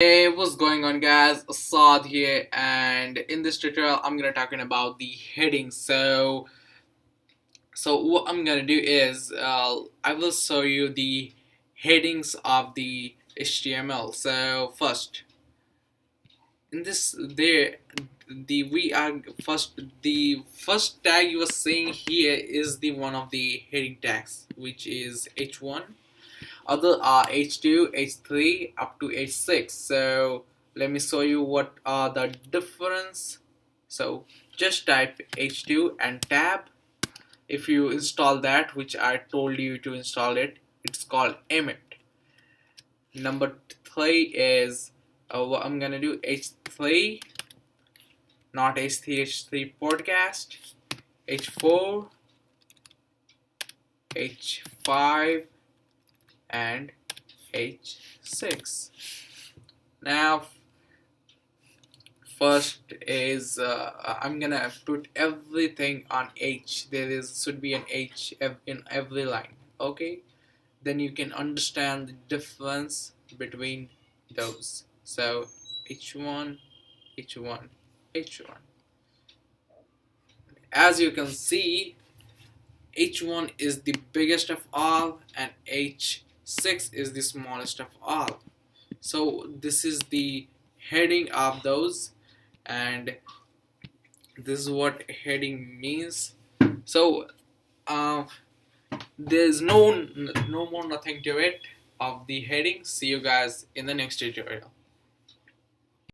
Hey, what's going on guys? Assad here, and in this tutorial I'm gonna talking about the heading. So what I'm gonna do is I will show you the headings of the HTML. So first, in this there the we are first the first tag you are seeing here is the one of the heading tags, which is H1. Other are H2, H3 up to H6. So let me show you what are the difference. So just type H2 and tab. If you install that, which I told you to install it, it's called Emmet. Number 3 is what I'm gonna do, H3, not H3, H3 podcast, H4, H5, and H6. Now first is I'm gonna put everything on H. Should be an H in every line. Okay, then you can understand the difference between those. So H1, H1, H1. As you can see, H1 is the biggest of all and H6 is the smallest of all. So this is the heading of those, and this is what heading means. So uh, there's no more nothing to it of the heading. See you guys in the next tutorial.